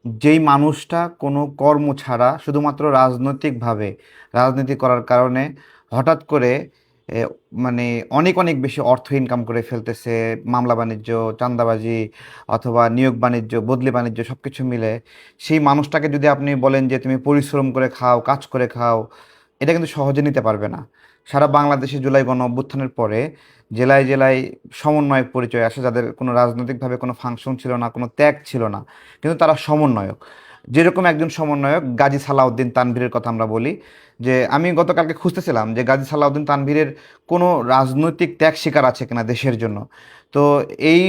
যেই মানুষটা কোনো কর্ম ছাড়া শুধুমাত্র রাজনৈতিকভাবে রাজনীতি করার কারণে হঠাৎ করে এ, মানে অনেক অনেক বেশি অর্থ ইনকাম করে ফেলতেছে, মামলা বাণিজ্য, চাঁদাবাজি অথবা নিয়োগ বাণিজ্য, বদলি বাণিজ্য সব কিছু মিলে, সেই মানুষটাকে যদি আপনি বলেন যে তুমি পরিশ্রম করে খাও, কাজ করে খাও, এটা কিন্তু সহজে নিতে পারবে না। সারা বাংলাদেশে জুলাই গণ অভ্যুত্থানের পরে জেলায় জেলায় সমন্বয়ক পরিচয় আসে, যাদের কোনো রাজনৈতিকভাবে কোনো ফাংশন ছিল না, কোনো ত্যাগ ছিল না, কিন্তু তারা সমন্বয়ক। যেরকম একজন সমন্বয়ক গাজী সালাউদ্দিন তানভীরের কথা আমরা বলি, যে আমি গতকালকে খুঁজতেছিলাম যে গাজী সালাউদ্দিন তানভীরের কোনো রাজনৈতিক ত্যাগ স্বীকার আছে কিনা দেশের জন্য। তো এই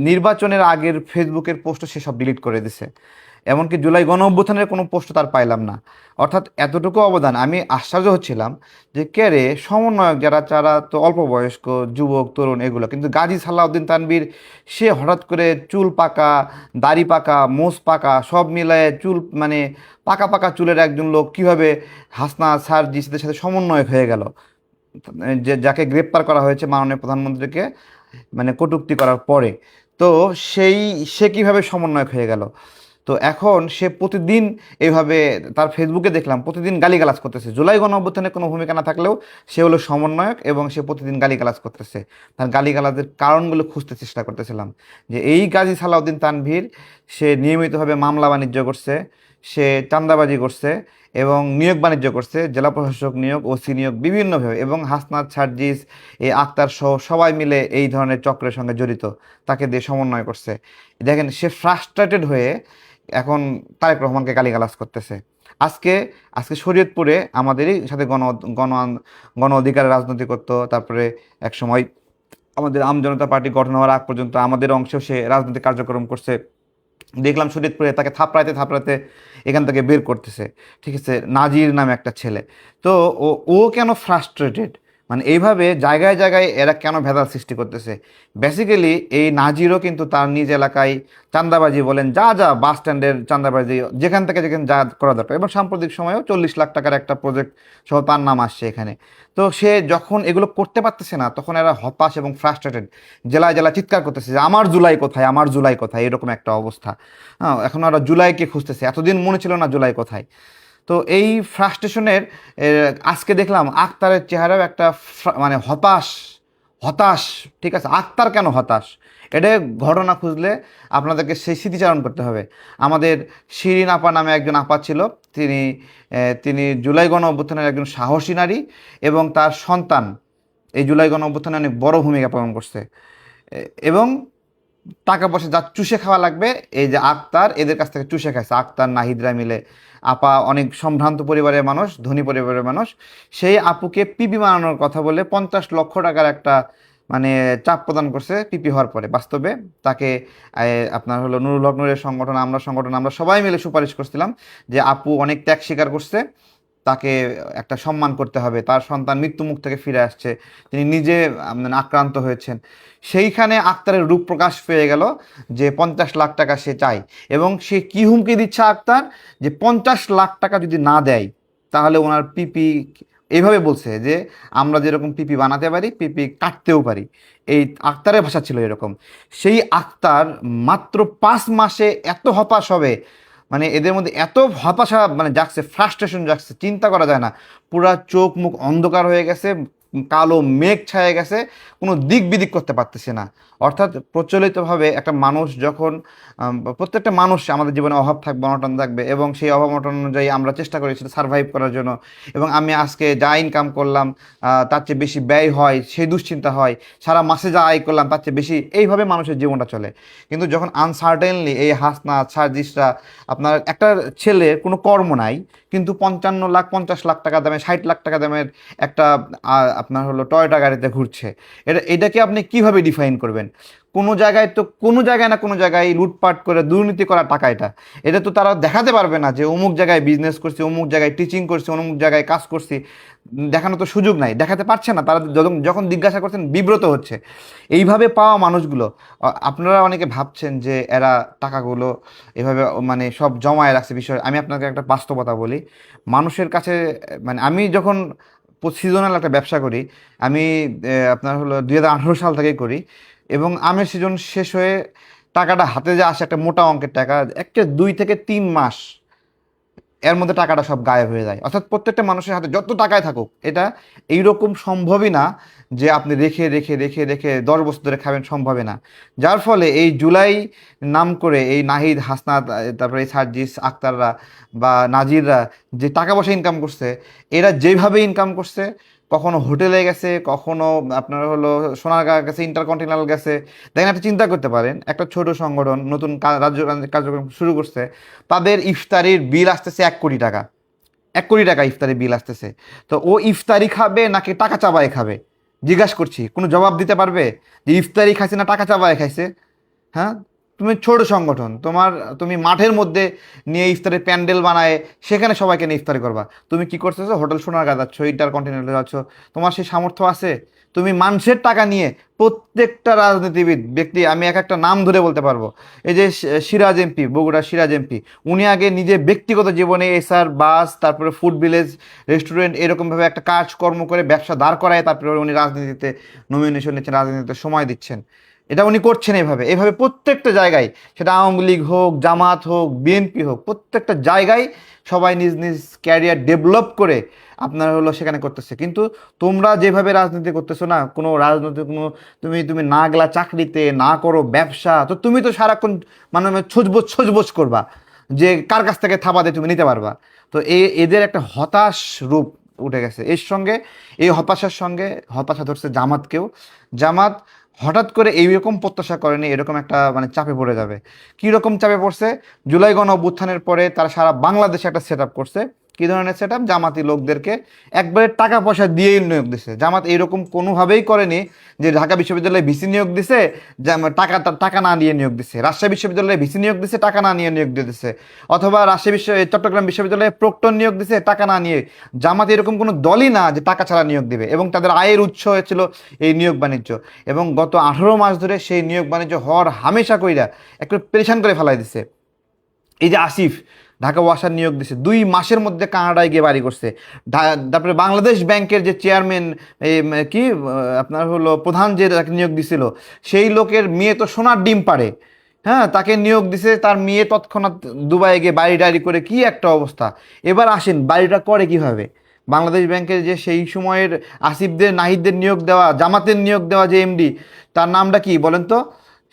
নির্বাচনের আগের ফেসবুকের পোস্টও সে সব ডিলিট করে দিছে, এমনকি জুলাই গণ অভ্যুত্থানের কোনো পোস্ট তার পাইলাম না। অর্থাৎ এতটুকু অবদান, আমি আশ্চর্য হচ্ছিলাম যে কে রে সমন্বয়ক যারা, যারা তো অল্প বয়স্ক, যুবক তরুণ এগুলো, কিন্তু গাজী সালাউদ্দিন তানভীর সে হঠাৎ করে চুল পাকা, দাড়ি পাকা, মোষ পাকা সব মিলায়ে চুল মানে পাকা পাকা চুলের একজন লোক কিভাবে হাসনা সার্জিসদের সাথে সমন্বয়ক হয়ে গেল, যে যাকে গ্রেপ্তার করা হয়েছে মাননীয় প্রধানমন্ত্রীকে মানে কটূক্তি করার পরে। তো সেই সে কিভাবে সমন্বয়ক হয়ে গেল? তো এখন সে প্রতিদিন এইভাবে তার ফেসবুকে দেখলাম প্রতিদিন গালিগালাজ করতেছে, জুলাই গণ অভ্যুত্থানে কোনো ভূমিকা না থাকলেও সে হলো সমন্বয়ক এবং সে প্রতিদিন গালিগালাজ করতেছে। তার গালিগালাজের কারণগুলো খুঁজতে চেষ্টা করতেছিলাম, যে এই গাজী সালাউদ্দিন তানভীর সে নিয়মিতভাবে মামলা বাণিজ্য করছে, সে চাঁদাবাজি করছে এবং নিয়োগ বাণিজ্য করছে, জেলা প্রশাসক নিয়োগ, ওসি নিয়োগ বিভিন্নভাবে, এবং হাসনাত সার্জিস, এই আক্তার সহ সবাই মিলে এই ধরনের চক্রের সঙ্গে জড়িত, তাকে দিয়ে সমন্বয় করছে। দেখেন সে ফ্রাস্ট্রেটেড হয়ে এখন তারেক রহমানকে গালিগালাজ করতেছে। আজকে আজকে শরীয়তপুরে আমাদেরই সাথে গণ গণ অধিকারের রাজনীতি করতো, তারপরে এক সময় আমাদের জনতা পার্টি গঠন হওয়ার আগ পর্যন্ত আমাদের অংশেও সে রাজনৈতিক কার্যক্রম করছে। দেখলাম শরীয়তপুরে তাকে থাপড়াইতে থাপড়াইতে এখান থেকে বের করতেছে। ঠিক আছে, নাজির নামে একটা ছেলে। তো ও ও কেন ফ্রাস্ট্রেটেড, মানে এইভাবে জায়গায় জায়গায় এরা কেন ভেদাল সৃষ্টি করতেছে? বেসিক্যালি এই নাজিরও কিন্তু তার নিজ এলাকায় চাঁদাবাজি বলেন, যা যা বাস স্ট্যান্ডের চাঁদাবাজি, যেখান থেকে যেখানে যা করা দরকার, এবং সাম্প্রতিক সময়েও 40 লাখ টাকার একটা প্রজেক্ট সহ তার নাম আসছে এখানে। তো সে যখন এগুলো করতে পারতেছে না, তখন এরা হতাশ এবং ফ্রাস্ট্রেটেড, জেলায় জেলায় চিৎকার করতেছে যে আমার জুলাই কোথায়, আমার জুলাই কোথায়, এরকম একটা অবস্থা। হ্যাঁ, এখন ওরা জুলাইকে খুঁজতেছে, এতদিন মনে ছিল না জুলাই কোথায়। তো এই ফ্রাস্ট্রেশনের আজকে দেখলাম আক্তারের চেহারাও একটা মানে হতাশ, হতাশ। ঠিক আছে, আক্তার কেন হতাশ, এটা ঘটনা খুঁজলে আপনাদেরকে সেই স্মৃতিচারণ করতে হবে। আমাদের শিরিন আপা নামে একজন আপা ছিল, তিনি তিনি জুলাই গণ অভ্যুত্থানের একজন সাহসী নারী, এবং তার সন্তান এই জুলাই গণ অভ্যুত্থানে অনেক বড় ভূমিকা পালন করছে। এবং টাকা পয়সা যা চুষে খাওয়া লাগবে, এই যে আক্তার এদের কাছ থেকে চুষে খাইছে, আক্তার নাহিদরা মিলে। আপা অনেক সম্ভ্রান্ত পরিবারের মানুষ, ধনী পরিবারের মানুষ। সেই আপুকে পিপি বানানোর কথা বলে 50 লক্ষ টাকার একটা মানে চাপ প্রদান করছে পিপি হওয়ার পরে। বাস্তবে তাকে আপনার হলো নুরুল হক নূরের সংগঠন আমরা সবাই মিলে সুপারিশ করছিলাম যে আপু অনেক ত্যাগ স্বীকার করছে, তাকে একটা সম্মান করতে হবে, তার সন্তান মৃত্যুমুখ থেকে ফিরে আসছে, তিনি নিজে আক্রান্ত হয়েছেন। সেইখানে আক্তারের রূপ প্রকাশ পেয়ে গেল যে 50 লাখ টাকা সে চায়, এবং সে কি হুমকি দিচ্ছে আক্তার, যে 50 লাখ টাকা যদি না দেয় তাহলে ওনার পিপি, এইভাবে বলছে যে আমরা যেরকম পিপি বানাতে পারি পিপি কাটতেও পারি। এই আক্তারের ভাষা ছিল এরকম। সেই আক্তার মাত্র 5 মাসে এত হতাশ হবে, মানে এদের মধ্যে এত হতাশা মানে জাগছে, ফ্রাস্ট্রেশন জাগছে, চিন্তা করা যায় না। পুরা চোখ মুখ অন্ধকার হয়ে গেছে, কালো মেঘ ছায়ে গেছে, কোনো দিক বিদিক করতে পারতেছে না। অর্থাৎ প্রচলিতভাবে একটা মানুষ যখন প্রত্যেকটা মানুষ, আমাদের জীবনে অভাব থাকবে, অনটন থাকবে, এবং সেই অভাব অনটন অনুযায়ী আমরা চেষ্টা করি সেটা সার্ভাইভ করার জন্য। এবং আমি আজকে যা ইনকাম করলাম তার চেয়ে বেশি ব্যয় হয়, সেই দুশ্চিন্তা হয়। সারা মাসে যা আয় করলাম তার চেয়ে বেশি, এইভাবে মানুষের জীবনটা চলে। কিন্তু যখন আনসার্টেনলি এই হাসনা সার্জিসরা, আপনার একটা ছেলে কোনো কর্ম নাই কিন্তু 55 লাখ 50 লাখ টাকা দামে, 60 লাখ টাকা দামের একটা আপনার হলো টয়োটা গাড়িতে ঘুরছে, এটাকে আপনি কিভাবে ডিফাইন করবেন? কোনো জায়গায় তো, কোনো জায়গায় না কোনো জায়গায় লুটপাট করে দুর্নীতি করা টাকা এটা, এটা তো তারা দেখাতে পারবে না যে অমুক জায়গায় বিজনেস করছি, অমুক জায়গায় টিচিং করছি, অমুক জায়গায় কাজ করছি। দেখানো তো সুযোগ নাই, দেখাতে পারছে না। তারা যখন যখন জিজ্ঞাসা করছেন বিব্রত হচ্ছে। এইভাবে পাওয়া মানুষগুলো, আপনারা অনেকে ভাবছেন যে এরা টাকাগুলো এভাবে মানে সব জমায়ে রাখছে। বিষয় আমি আপনাকে একটা বাস্তবতা বলি, মানুষের কাছে মানে আমি যখন সিজনাল একটা ব্যবসা করি, আমি আপনার হলো 2018 সাল থেকেই করি, এবং আমের সিজন শেষ হয়ে টাকাটা হাতে যে আসে একটা মোটা অঙ্কের টাকা, একটা 2 থেকে 3 মাস এর মধ্যে টাকাটা সব গায়েব হয়ে যায়। অর্থাৎ প্রত্যেকটা মানুষের হাতে যত টাকায় থাকুক, এটা এইরকম সম্ভবই না যে আপনি রেখে রেখে রেখে রেখে 10 বছর ধরে খাবেন, সম্ভবই না। যার ফলে এই জুলাই নাম করে এই নাহিদ, হাসনাত, তারপরে এই সার্জিস আক্তাররা বা নাজিররা যে টাকা পয়সা ইনকাম করছে, এরা যেভাবে ইনকাম করছে, কখনো হোটেলে গেছে, কখনো আপনার হলো সোনারগাঁ গেছে, ইন্টারকন্টিনেন্টাল গেছে। দেখেন, একটা চিন্তা করতে পারেন, একটা ছোট সংগঠন নতুন রাজ্য কার্যক্রম শুরু করছে, তাদের ইফতারির বিল আসতেছে 1 কোটি টাকা। 1 কোটি টাকা ইফতারির বিল আসতেছে। তো ও ইফতারি খাবে নাকি টাকা চাবায় খাবে? জিজ্ঞাসা করছি, কোনো জবাব দিতে পারবে যে ইফতারি খাইছে না টাকা চাবায় খাইছে? হ্যাঁ, তুমি ছোট সংগঠন, তুমি মাঠের মধ্যে নিয়ে ইফতারের প্যান্ডেল বানায় সেখানে সবাইকে নিয়ে ইফতারি করবা। তুমি কি করতেছো? হোটেল সোনারগাঁ যাচ্ছ, ইন্টারকন্টিনেন্টাল যাচ্ছ। তোমার সেই সামর্থ্য আছে? তুমি মানুষের টাকা নিয়ে প্রত্যেকটা রাজনীতিবিদ ব্যক্তি, আমি এক একটা নাম ধরে বলতে পারবো। এই যে সিরাজ এমপি, বগুড়ার সিরাজ এমপি, উনি আগে নিজে ব্যক্তিগত জীবনে এসআর বাস, তারপরে ফুড ভিলেজ, রেস্টুরেন্ট, এরকমভাবে একটা কাজকর্ম করে ব্যবসা দাঁড় করায় তারপরে উনি রাজনীতিতে নমিনেশন নিচ্ছেন, রাজনীতিতে সময় দিচ্ছেন। এটা উনি করছেন এভাবে এভাবে প্রত্যেকটা জায়গায়, সেটা আওয়ামী লীগ হোক, জামাত হোক, বিএনপি হোক, প্রত্যেকটা জায়গায় সবাই নিজ নিজ ক্যারিয়ার ডেভেলপ করে আপনার হলো সেখানে করতেছে। কিন্তু তোমরা যেভাবে রাজনীতি করতেছো না, কোনো রাজনীতি, কোনো তুমি তুমি না গেলা চাকরিতে, না করো ব্যবসা, তো তুমি তো সারাক্ষণ মানে ছোজবোজ ছোজবোজ করবা যে কার কাছ থেকে থাবাতে তুমি নিতে পারবা। তো এদের একটা হতাশ রূপ উঠে গেছে। এর সঙ্গে, এই হতাশার সঙ্গে হতাশা ধরছে জামাতকেও। জামাত হঠাৎ করে এইরকম প্রত্যাশা করেনি এরকম একটা মানে চাপে পড়ে যাবে। কী রকম চাপে পড়ছে? জুলাই গণ অভ্যুত্থানের পরে তারা সারা বাংলাদেশে একটা সেট আপ করছে। কী ধরনের সেট আপ? জামাতি লোকদেরকে একবারে টাকা পয়সা দিয়েই নিয়োগ দিছে। জামাত এইরকম কোনোভাবেই করেনি যে ঢাকা বিশ্ববিদ্যালয়ে ভিসি নিয়োগ দিছে, টাকা না নিয়ে নিয়োগ দিছে, রাজশাহী বিশ্ববিদ্যালয়ে ভিসি নিয়োগ দিছে, টাকা না নিয়ে নিয়োগ দিয়ে দিছে, অথবা চট্টগ্রাম বিশ্ববিদ্যালয়ে প্রক্টর নিয়োগ দিছে টাকা না নিয়ে। জামাত এরকম কোনো দলই না যে টাকা ছাড়া নিয়োগ দিবে, এবং তাদের আয়ের উৎস হয়েছিল এই নিয়োগ বাণিজ্য। এবং গত 18 মাস ধরে সেই নিয়োগ বাণিজ্য হওয়ার হামেশা কইরা একটু পেরেশান করে ফেলাই দিছে। এই যে আসিফ ঢাকা ওয়াসার নিয়োগ দিছে, 2 মাসের মধ্যে কানাডায় গিয়ে বাড়ি করছে। তারপরে বাংলাদেশ ব্যাংকের যে চেয়ারম্যান, কি আপনার হলো প্রধান, যে নিয়োগ দিছিল, সেই লোকের মেয়ে তো সোনার ডিম পাড়ে। হ্যাঁ, তাকে নিয়োগ দিছে, তার মেয়ে তৎক্ষণাৎ দুবাইয়ে গিয়ে বাড়ি ডাড়ি করে, কি একটা অবস্থা। এবার আসেন, বাড়িটা করে কিভাবে? বাংলাদেশ ব্যাংকের যে সেই সময়ের আসিফদের, নাহিদদের নিয়োগ দেওয়া, জামাতের নিয়োগ দেওয়া যে এমডি, তার নামটা কি বলেন তো?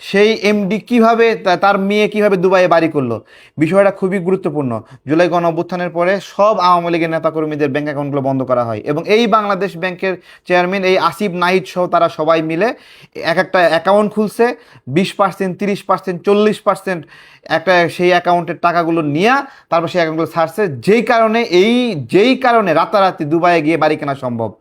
সেই এমডি কিভাবে, তার মেয়ে কিভাবে দুবাইয়ে বাড়ি করলো? বিষয়টা খুবই গুরুত্বপূর্ণ। জুলাই গণ অভ্যুত্থানের পরে সব আওয়ামী লীগের নেতাকর্মীদের ব্যাংক অ্যাকাউন্টগুলো বন্ধ করা হয়, এবং এই বাংলাদেশ ব্যাংকের চেয়ারম্যান এই আসিফ, নাহিদ সহ তারা সবাই মিলে এক একটা অ্যাকাউন্ট খুলছে। 20%, 30%, 40% একটা সেই অ্যাকাউন্টের টাকাগুলো নিয়ে তারপর সেই অ্যাকাউন্টগুলো ছাড়ছে, যেই কারণে রাতারাতি দুবাইয়ে গিয়ে বাড়ি কেনা সম্ভব।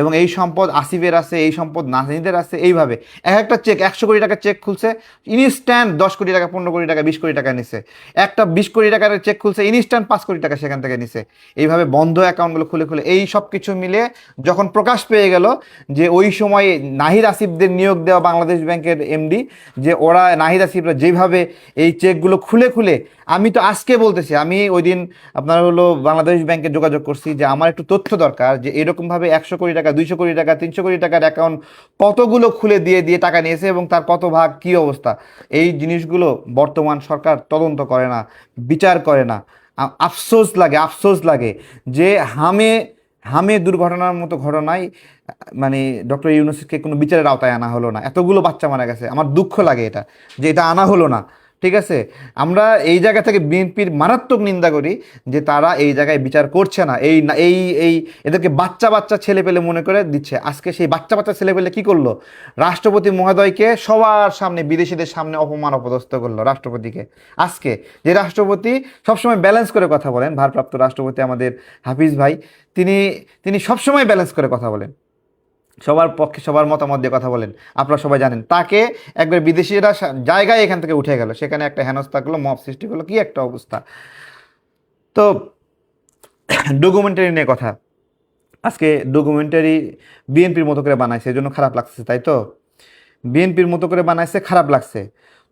এবং এই সম্পদ আসিফের আছে, এই সম্পদ নাহিদের আছে। এইভাবে এক একটা চেক, 100 কোটি টাকার চেক খুলছে, ইনস্ট্যান্ট 10 কোটি টাকা, 15 কোটি টাকা, 20 কোটি টাকা নিছে। একটা 20 কোটি টাকার চেক খুলছে, ইনস্ট্যান্ট 5 কোটি টাকা সেখান থেকে নিছে। এইভাবে বন্ধ অ্যাকাউন্টগুলো খুলে খুলে এই সব কিছু মিলে যখন প্রকাশ পেয়ে গেল যে ওই সময় নাহিদ আসিফদের নিয়োগ দেওয়া বাংলাদেশ ব্যাংকের এমডি, যে ওরা নাহিদ আসিফরা যেভাবে এই চেকগুলো খুলে খুলে, আমি তো আজকে বলতেছি, আমি ওই দিন আপনার হলো বাংলাদেশ ব্যাংকে যোগাযোগ করছি যে আমার একটু তথ্য দরকার, যে এরকমভাবে 100 কোটি টাকা, 200 কোটি টাকা, 300 কোটি টাকার অ্যাকাউন্ট কতগুলো খুলে দিয়ে দিয়ে টাকা নিয়েছে এবং তার কত ভাগ, কী অবস্থা। এই জিনিসগুলো বর্তমান সরকার তদন্ত করে না, বিচার করে না। আফসোস লাগে, আফসোস লাগে যে হামে হামে দুর্ঘটনার মতো ঘটনায় মানে ডক্টর ইউনূসকে কোনো বিচারের আওতায় আনা হলো না। এতগুলো বাচ্চা মারা গেছে, আমার দুঃখ লাগে এটা, যে এটা আনা হলো না। ঠিক আছে, আমরা এই জায়গা থেকে বিএনপির মারাত্মক নিন্দা করি যে তারা এই জায়গায় বিচার করছে না। এই না এই এই এদেরকে বাচ্চা বাচ্চা ছেলে পেলে মনে করে দিচ্ছে। আজকে সেই বাচ্চা বাচ্চা ছেলে পেলে কী করলো? রাষ্ট্রপতি মহোদয়কে সবার সামনে, বিদেশিদের সামনে অপমান অপদস্থ করলো রাষ্ট্রপতিকে। আজকে যে রাষ্ট্রপতি সবসময় ব্যালেন্স করে কথা বলেন, ভারপ্রাপ্ত রাষ্ট্রপতি আমাদের হাফিজ ভাই, তিনি তিনি সবসময় ব্যালেন্স করে কথা বলেন, সবার পক্ষে সবার মতামত দিয়ে কথা বলেন। আপনারা সবাই জানেন, তাকে একবার বিদেশিরা জায়গায় এখান থেকে উঠে গেল, সেখানে একটা হেনস্থা করলো, মব সৃষ্টি করলো, কি একটা অবস্থা। তো ডকুমেন্টারি নিয়ে কথা, আজকে ডকুমেন্টারি বিএনপির মতো করে বানাইছে, এই জন্য খারাপ লাগছে, তাই তো? বিএনপির মতো করে বানাইছে, খারাপ লাগছে।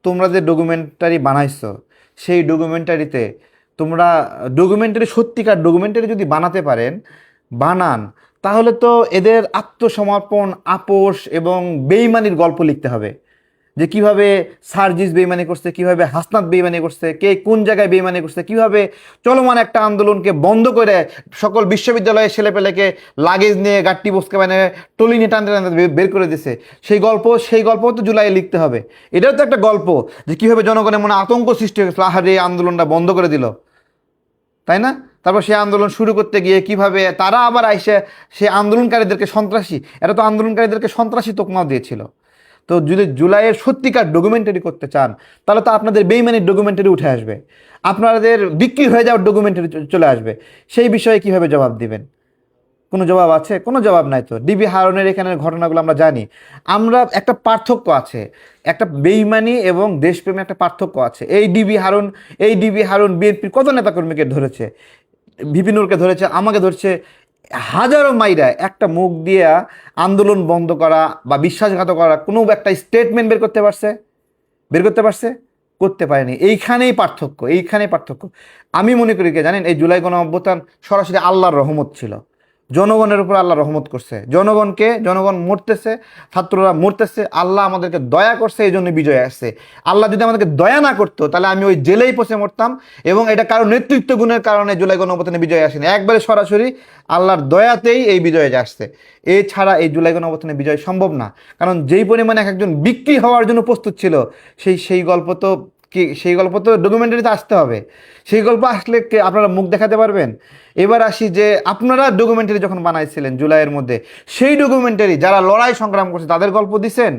তোমরা যে ডকুমেন্টারি বানাইছো, সেই ডকুমেন্টারিতে তোমরা ডকুমেন্টারি, সত্যিকার ডকুমেন্টারি যদি বানাতে পারেন, বানান, তাহলে তো এদের আত্মসমর্পণ, আপোষ এবং বেইমানির গল্প লিখতে হবে। যে কিভাবে সার্জিস বেইমানি করছে, কিভাবে হাসনাত বেইমানি করছে, কে কোন জায়গায় বেইমানি করছে, কিভাবে চলমান একটা আন্দোলনকে বন্ধ করে সকল বিশ্ববিদ্যালয়ের ছেলেপেলেকে লাগেজ নিয়ে গাট্টি বসকে মানে টলি নিয়ে টানতে টানতে বের করে দিছে। সেই গল্প তো জুলাইয়ে লিখতে হবে। এটাও তো একটা গল্প যে কিভাবে জনগণের মনে আতঙ্ক সৃষ্টি হয়েছিল, আহারে এই আন্দোলনটা বন্ধ করে দিল, তাই না? তারপর সেই আন্দোলন শুরু করতে গিয়ে কিভাবে তারা আবার আইসে সে আন্দোলনকারীদেরকে সন্ত্রাসী, এরা তো আন্দোলনকারীদেরকে সন্ত্রাসী তোকমাও দিয়েছিল। তো যদি জুলাইয়ের সত্যিকার ডকুমেন্টারি করতে চান তাহলে তো আপনাদের বেইমানির ডকুমেন্টারি উঠে আসবে, আপনাদের বিক্রি হয়ে যাওয়ার ডকুমেন্টারি চলে আসবে। সেই বিষয়ে কিভাবে জবাব দিবেন? কোনো জবাব আছে? কোনো জবাব নাই। তো ডিবি হারুনের এখানের ঘটনাগুলো আমরা জানি। আমরা একটা পার্থক্য আছে, একটা বেইমানি এবং দেশপ্রেমে একটা পার্থক্য আছে। এই ডিবি হারুন বিএনপির কত নেতাকর্মীকে ধরেছে, ভিপিনুরকে ধরেছে, আমাকে ধরছে, হাজারো মাইরা একটা মুখ দিয়া আন্দোলন বন্ধ করা বা বিশ্বাসঘাত করা কোনো একটা স্টেটমেন্ট বের করতে পারছে? বের করতে পারছে? করতে পারেনি। এইখানেই পার্থক্য। আমি মনে করি কি জানেন, এই জুলাই গণ অভ্যুত্থান সরাসরি আল্লাহর রহমত ছিল। জনগণের উপর আল্লাহ রহমত করছে, জনগণ মরতেছে, ছাত্ররা মরতেছে, আল্লাহ আমাদেরকে দয়া করছে, এই জন্য বিজয় আসছে। আল্লাহ যদি আমাদেরকে দয়া না করতো তাহলে আমি ওই জেলেই পচে মরতাম। এবং এটা কারো নেতৃত্ব গুণের কারণে জুলাই গণ অভ্যুত্থানে বিজয় আসেনি, একবারে সরাসরি আল্লাহর দয়াতেই এই বিজয় আসছে। এছাড়া এই জুলাই গণ অভ্যুত্থানে বিজয় সম্ভব না। কারণ যেই পরিমাণে একজন বিক্রি হওয়ার জন্য প্রস্তুত ছিল, সেই গল্প তো ডকুমেন্টারিতে আসতে হবে। সেই গল্প আসলে কে আপনারা মুখ দেখাতে পারবেন? এবার আসি যে আপনারা ডকুমেন্টারি যখন বানাইছিলেন জুলাইয়ের মধ্যে, সেই ডকুমেন্টারি যারা লড়াই সংগ্রাম করছে তাদের গল্প দিছেন?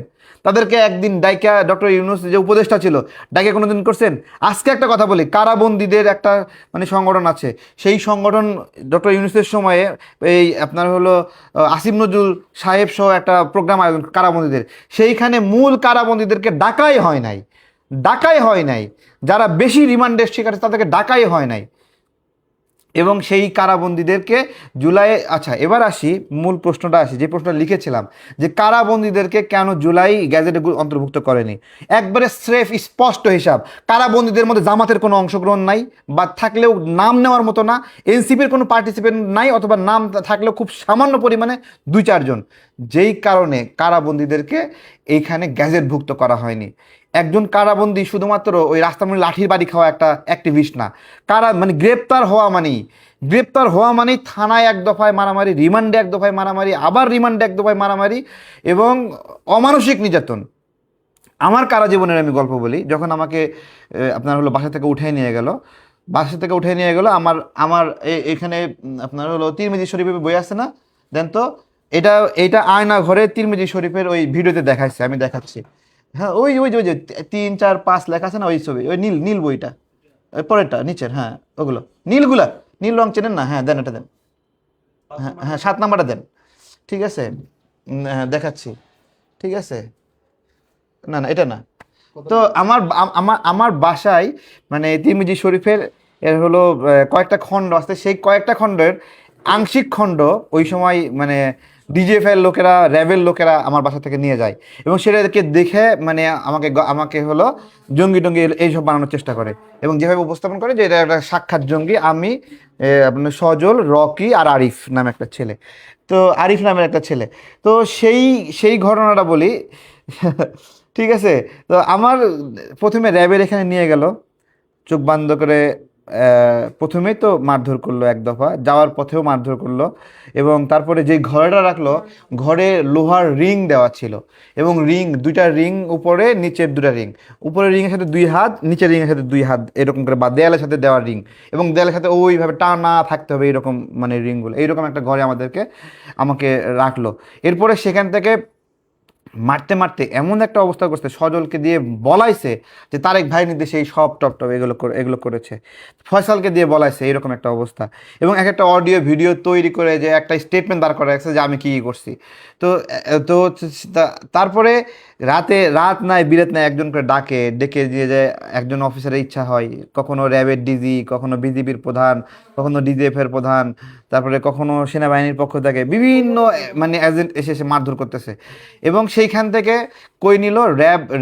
তাদেরকে একদিন ডাইকা ডক্টর ইউনূস যে উপদেষ্টা ছিল ডাইকা কোনোদিন করছেন? আজকে একটা কথা বলি, কারাবন্দীদের একটা মানে সংগঠন আছে, সেই সংগঠন ডক্টর ইউনূসের সময়ে এই আপনার হলো আসিফ নজরুল সাহেব সহ একটা প্রোগ্রাম আয়োজন কারাবন্দীদের, সেইখানে মূল কারাবন্দীদেরকে ডাকাই হয় নাই। যারা বেশি রিমান্ডের শিকার আছে তাদেরকে ডাকাই হয় নাই। এবং সেই কারাবন্দীদেরকে আচ্ছা, এবার আসি মূল প্রশ্নটা, যে প্রশ্নটা লিখেছিলাম, যে কারাবন্দীদেরকে কেন জুলাই গ্যাজেটে অন্তর্ভুক্ত করেনি। একবারে স্রেফ স্পষ্ট হিসাব, কারাবন্দীদের মধ্যে জামাতের কোনো অংশগ্রহণ নাই, বা থাকলেও নাম নেওয়ার মতো না, এনসিপির কোনো পার্টিসিপেন্ট নাই, অথবা নাম থাকলেও খুব সামান্য পরিমাণে 2-4 জন। যেই কারণে কারাবন্দীদেরকে এইখানে গ্যাজেটভুক্ত করা হয়নি। একজন কারাবন্দী শুধুমাত্র ওই রাস্তার মধ্যে লাঠির বাড়ি খাওয়া একটা অ্যাক্টিভিস্ট না। গ্রেপ্তার হওয়া মানেই থানায় এক দফায় মারামারি, রিমান্ডে এক দফায় মারামারি, আবার রিমান্ডে এক দফায় মারামারি এবং অমানসিক নির্যাতন। আমার কারা জীবনের আমি গল্প বলি। যখন আমাকে আপনার হলো বাসা থেকে উঠে নিয়ে গেলো আমার এখানে আপনার হলো তিরমিজি শরীফের বই আছে না, দেন তো, এটা আয়না ঘরে তিরমিজি শরীফের ওই ভিডিওতে দেখাইছে, আমি দেখাচ্ছি। হ্যাঁ, ওই যে 3, 4, 5 লেখা আছে না, ওই ছবি, ওই নীল বইটা, ওই পরেরটা নিচের, হ্যাঁ ওগুলো নীল রং চেনেন না? হ্যাঁ দেন, এটা দেন। হ্যাঁ হ্যাঁ, 7 নাম্বারটা দেন। ঠিক আছে, হ্যাঁ দেখাচ্ছি। ঠিক আছে, না এটা না। তো আমার বাসায় মানে তিরমিজি শরীফের এর হলো কয়েকটা খণ্ড আছে, সেই কয়েকটা খণ্ডের আংশিক খণ্ড ওই সময় মানে ডিজিএফআই লোকেরা, র্যাবের লোকেরা আমার বাসা থেকে নিয়ে যায় এবং সেটাকে দেখে মানে আমাকে হলো জঙ্গি টঙ্গি এইসব বানানোর চেষ্টা করে এবং যেভাবে উপস্থাপন করে যে এটা একটা সাক্ষাৎ জঙ্গি, আমি আপনার সজল, রকি আর আরিফ নামে একটা ছেলে, তো আরিফ নামের একটা ছেলে। তো সেই ঘটনাটা বলি। ঠিক আছে, তো আমার প্রথমে র্যাবের এখানে নিয়ে গেল, চোখ বন্ধ করে প্রথমেই তো মারধর করলো, এক দফা যাওয়ার পথেও মারধর করলো এবং তারপরে যে ঘরেটা রাখলো, ঘরে লোহার রিং দেওয়া ছিল এবং দুইটা রিং, উপরে নিচের 2টা রিং, উপরের রিংয়ের সাথে 2 হাত, নিচের রিংয়ের সাথে 2 হাত, এরকম করে, বা দেয়ালের সাথে দেওয়া রিং এবং দেয়ালের সাথে ওইভাবে টানা থাকতে হবে এরকম মানে রিংগুলো, এইরকম একটা ঘরে আমাকে রাখলো। এরপরে সেখান থেকে মারতে মারতে এমন একটা অবস্থা করছে, সজলকে দিয়ে বলাইছে যে তারেক ভাই নির্দেশে এই সব টপ এগুলো করেছে, ফয়সালকে দিয়ে বলাইছে, এরকম একটা অবস্থা। এবং একটা অডিও ভিডিও তৈরি করে যে একটা স্টেটমেন্ট দাঁড় করা রাখছে যে আমি কী করছি। তো তো তারপরে রাত নাই বিরাত নাই একজন করে ডেকে দিয়ে যায়। একজন অফিসারের ইচ্ছা হয়, কখনো র্যাবের ডিজি, কখনো বিজিবির প্রধান, কখনো ডিজিএফের প্রধান, তারপরে কখনো সেনাবাহিনীর পক্ষ থেকে বিভিন্ন মানে এজেন্ট এসে মারধর করতেছে এবং সেই সেইখান থেকে কই নিল,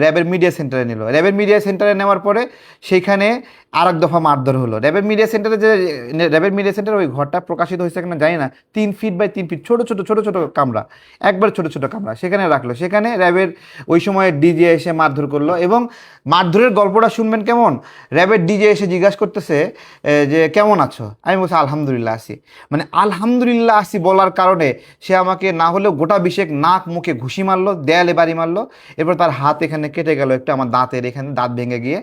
র্যাবের মিডিয়া সেন্টারে নিল। র্যাবের মিডিয়া সেন্টারে নেওয়ার পরে সেইখানে আর এক দফা মারধর হলো। র্যাবের মিডিয়া সেন্টারে ওই ঘরটা প্রকাশিত হয়েছে কিনা জানি না, 3 ফিট বাই 3 ফিট, ছোট ছোট ছোট ছোট কামরা, একবার ছোট ছোট কামরা সেখানে রাখলো। সেখানে র্যাবের ওই সময় ডিজে এসে মারধর করলো। এবং মারধরের গল্পটা শুনবেন কেমন, র্যাবের ডিজে এসে জিজ্ঞাসা করতেছে যে কেমন আছো, আমি বলছি আলহামদুলিল্লাহ আছি। মানে আলহামদুলিল্লাহ আছি বলার কারণে সে আমাকে না হলেও গোটা বিশেক নাক মুখে ঘুষি মারলো, দেয়ালে বাড়ি মারলো। এরপর তার হাত এখানে কেটে গেল একটু, আমার দাঁতের এখানে দাঁত ভেঙে গিয়ে।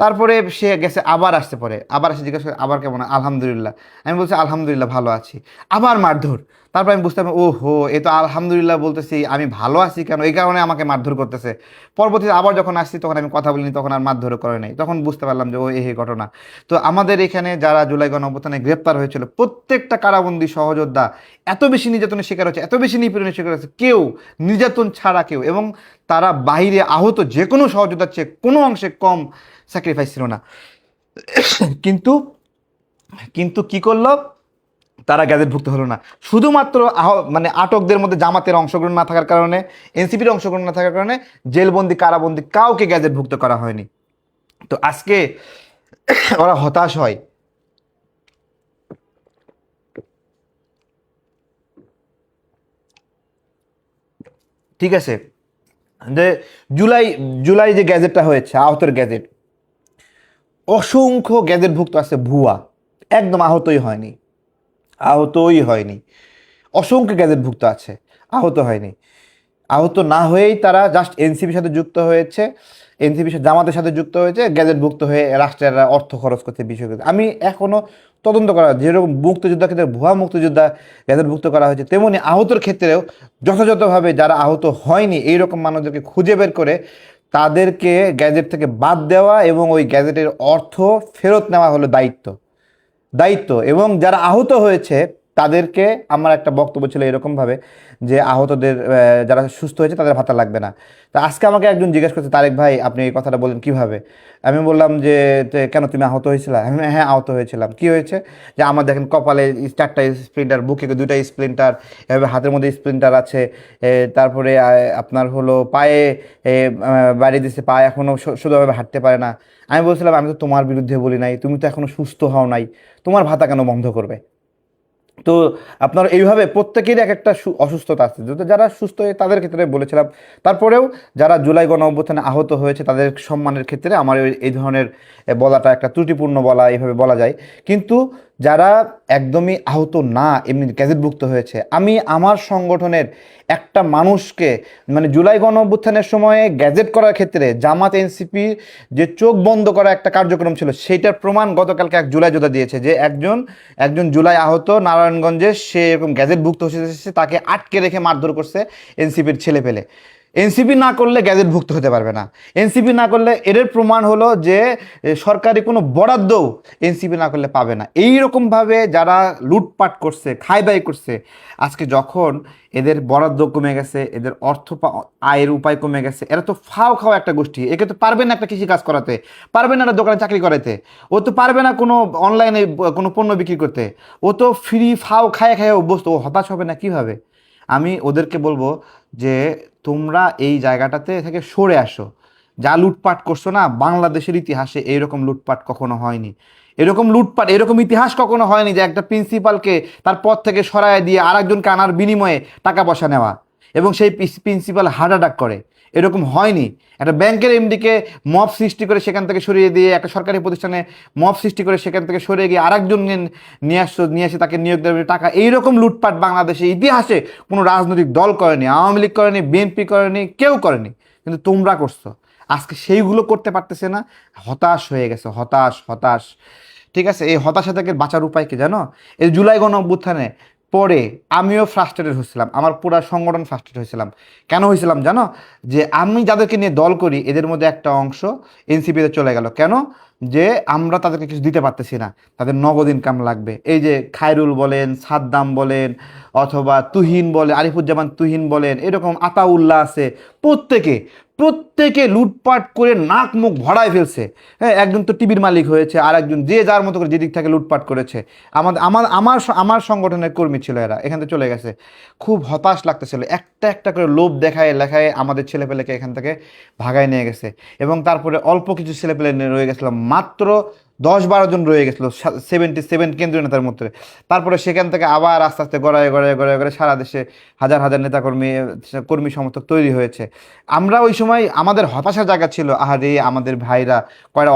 তারপরে সে গেছে, আবার আসতে পরে আবার এসে জিজ্ঞাসা করে আবার কেমন, আলহামদুলিল্লাহ। আমি বলছি আলহামদুলিল্লাহ ভালো আছি। আবার মারধর। তারপর আমি বুঝতে পারলাম, ও হো, এ তো আলহামদুলিল্লাহ বলতেছি, আমি ভালো আছি কেন, এই কারণে আমাকে মারধর করতেছে। পরবর্তীতে আবার যখন আসছি তখন আমি কথা বলিনি, তখন আর মারধরও করে নাই। তখন বুঝতে পারলাম যে ও এই ঘটনা। তো আমাদের এখানে যারা জুলাই গণঅভ্যুত্থানে গ্রেপ্তার হয়েছিল প্রত্যেকটা কারাবন্দী সহযোদ্ধা এত বেশি নির্যাতনের শিকার হচ্ছে, এত বেশি নিপীড়নের শিকার হচ্ছে, কেউ নির্যাতন ছাড়া কেউ, এবং তারা বাইরে আহত যে কোনো সহযোদ্ধার চেয়ে কোনো অংশে কম স্যাক্রিফাইস ছিল না। কিন্তু কিন্তু কি করলো, তারা গ্যাজেটভুক্ত হলো না। শুধুমাত্র মানে আটকদের মধ্যে জামাতের অংশগ্রহণ না থাকার কারণে, এনসিপির অংশগ্রহণ না থাকার কারণে জেলবন্দি কারাবন্দি কাউকে গ্যাজেটভুক্ত করা হয়নি। তো আজকে ওরা হতাশ হয়। ঠিক আছে, যে জুলাই জুলাই যে গ্যাজেটটা হয়েছে, আহতের গ্যাজেট, অসংখ্য গ্যাজেটভুক্ত আছে ভুয়া, একদম আহতই হয়নি, আহতই হয়নি। অসংখ্য গ্যাজেটভুক্ত আছে, আহত হয়নি। আহত না হয়েই তারা জাস্ট এনসিপির সাথে যুক্ত হয়েছে, এনসিপির সাথে জামাতের সাথে যুক্ত হয়েছে, গ্যাজেটভুক্ত হয়ে রাষ্ট্রের অর্থ খরচ করতে বিষয় করতে। আমি এখনও তদন্ত করা, যেরকম মুক্তিযোদ্ধার ক্ষেত্রে ভুয়া মুক্তিযোদ্ধা গ্যাজেটভুক্ত করা হয়েছে, তেমনি আহতর ক্ষেত্রেও যথাযথভাবে যারা আহত হয়নি এইরকম মানুষদেরকে খুঁজে বের করে তাদেরকে গ্যাজেট থেকে বাদ দেওয়া এবং ওই গ্যাজেটের অর্থ ফেরত নেওয়া হলো দায়িত্ব। এবং যারা আহত হয়েছে তাদেরকে, আমার একটা বক্তব্য ছিল এরকমভাবে যে আহতদের, যারা সুস্থ হয়েছে তাদের ভাতা লাগবে না। তা আজকে আমাকে একজন জিজ্ঞেস করছে, তারেক ভাই আপনি এই কথাটা বলেন কিভাবে? আমি বললাম যে কেন, তুমি আহত হয়েছিল? আমি হ্যাঁ আহত হয়েছিলাম। কি হয়েছে? যে আমার দেখেন কপালে 4টা স্প্লিন্টার, বুকে 2টা স্প্লিন্টার, এভাবে হাতের মধ্যে স্প্লিন্টার আছে, তারপরে আপনার হলো পায়ে বাড়ি দিচ্ছে, পায়ে এখনও সোজাভাবে হাঁটতে পারে না। আমি বলছিলাম আমি তো তোমার বিরুদ্ধে বলি নাই, তুমি তো এখনো সুস্থ হও নাই, তোমার ভাতা কেন বন্ধ করবে? তো আপনার এইভাবে প্রত্যেকেরই এক একটা অসুস্থতা আছে, যারা সুস্থ হয়ে তাদের ক্ষেত্রে বলেছিলাম। তারপরেও যারা জুলাই গণ অভ্যুত্থানে আহত হয়েছে তাদের সম্মানের ক্ষেত্রে আমার এই ধরনের বলাটা একটা ত্রুটিপূর্ণ বলা, এইভাবে বলা যায়। কিন্তু যারা একদমই আহত না, এমনি গ্যাজেটভুক্ত হয়েছে, আমি আমার সংগঠনের একটা মানুষকে, মানে জুলাই গণ অভ্যুত্থানের সময়ে গ্যাজেট করার ক্ষেত্রে জামাত এনসিপি যে চোখ বন্ধ করা একটা কার্যক্রম ছিল, সেইটার প্রমাণ গতকালকে এক জুলাই যোদ্ধা দিয়েছে, যে একজন জুলাই আহত নারায়ণগঞ্জে, সে এরকম গ্যাজেটভুক্ত হয়েছে, তাকে আটকে রেখে মারধর করছে এনসিপির ছেলে পেলে। এনসিপি না করলে গ্যাজেটভুক্ত হতে পারবে না। এনসিপি না করলে, এর প্রমাণ হলো যে সরকারি কোনো বরাদ্দও এনসিপি না করলে পাবে না। এইরকমভাবে যারা লুটপাট করছে, খাই করছে, আজকে যখন এদের বরাদ্দ কমে গেছে, এদের আয়ের উপায় কমে গেছে, এরা তো ফাও খাওয়া একটা গোষ্ঠী। একে তো পারবে না একটা কৃষি কাজ করাতে, পারবে না একটা দোকানে চাকরি করাতে, ও তো পারবে না কোনো অনলাইনে কোনো পণ্য বিক্রি করতে, ও তো ফ্রি ফাও খায় অভ্যস্ত, ও হতাশ হবে না কিভাবে? আমি ওদেরকে বলবো যে তোমরা এই জায়গাটাতে থেকে সরে আসো। যা লুটপাট করছো না, বাংলাদেশের ইতিহাসে এইরকম লুটপাট কখনো হয়নি। এরকম ইতিহাস কখনো হয়নি যে একটা প্রিন্সিপালকে তার পদ থেকে সরায় দিয়ে আরেকজনকে আনার বিনিময়ে টাকা পয়সা নেওয়া, এবং সেই প্রিন্সিপাল হার্ট অ্যাটাক করে। এরকম হয়নি। একটা ব্যাংকের এমডিকে মব সৃষ্টি করে সেখান থেকে সরিয়ে দিয়ে, একটা সরকারি প্রতিষ্ঠানে মব সৃষ্টি করে সেখান থেকে সরিয়ে গিয়ে আরেকজন নিয়ে আসে তাকে নিয়োগ দেওয়ার টাকা। এইরকম লুটপাট বাংলাদেশে ইতিহাসে কোনো রাজনৈতিক দল করেনি, আওয়ামী লীগ করেনি, বিএনপি করেনি, কেউ করেনি। কিন্তু তোমরা করছো। আজকে সেইগুলো করতে পারতেছে না, হতাশ হয়ে গেছে, হতাশ। ঠিক আছে, এই হতাশা থেকে বাঁচার উপায় কি জানো? এই জুলাই গণ অভ্যুত্থানে পরে আমিও ফ্রাস্ট্রেটেড হয়েছিলাম, আমার পুরো সংগঠন ফ্রাস্ট্রেটেড হয়েছিলাম। কেন হয়েছিলাম জানো? যে আমি যাদেরকে নিয়ে দল করি এদের মধ্যে একটা অংশ এনসিপিতে চলে গেল। কেন? যে আমরা তাদেরকে কিছু দিতে পারতেছি না, তাদের নগদ ইনকাম লাগবে। এই যে খায়রুল বলেন, সাদ্দাম বলেন, অথবা তুহিন বলেন, আরিফুজ্জামান তুহিন বলেন, এরকম আতাউল্লাহ আছে, প্রত্যেকে লুটপাট করে নাক মুখ ভরায় ফেলছে। হ্যাঁ, একজন তো টিভির মালিক হয়েছে, আর একজন যে যার মতো করে যেদিক থেকে লুটপাট করেছে। আমাদের আমার আমার আমার সংগঠনের কর্মী ছিল, এরা এখান থেকে চলে গেছে। খুব হতাশ লাগতেছিল, একটা একটা করে লোভ দেখায় লেখায় আমাদের ছেলেপেলেকে এখান থেকে ভাগায় নিয়ে গেছে। এবং তারপরে অল্প কিছু ছেলেপেলে রয়ে গেছিল, মাত্র 10-12 জন রয়ে গেছিলো 77 কেন্দ্রীয় নেতার মধ্যে। তারপরে সেখান থেকে আবার আস্তে আস্তে গড়ায় গড়ায় গড়ায় গড়ায় সারা দেশে হাজার হাজার নেতাকর্মী, কর্মী সমর্থক তৈরি হয়েছে। আমরা ওই সময় আমাদের হতাশার জায়গা ছিল, আহারে আমাদের ভাইরা কয়টা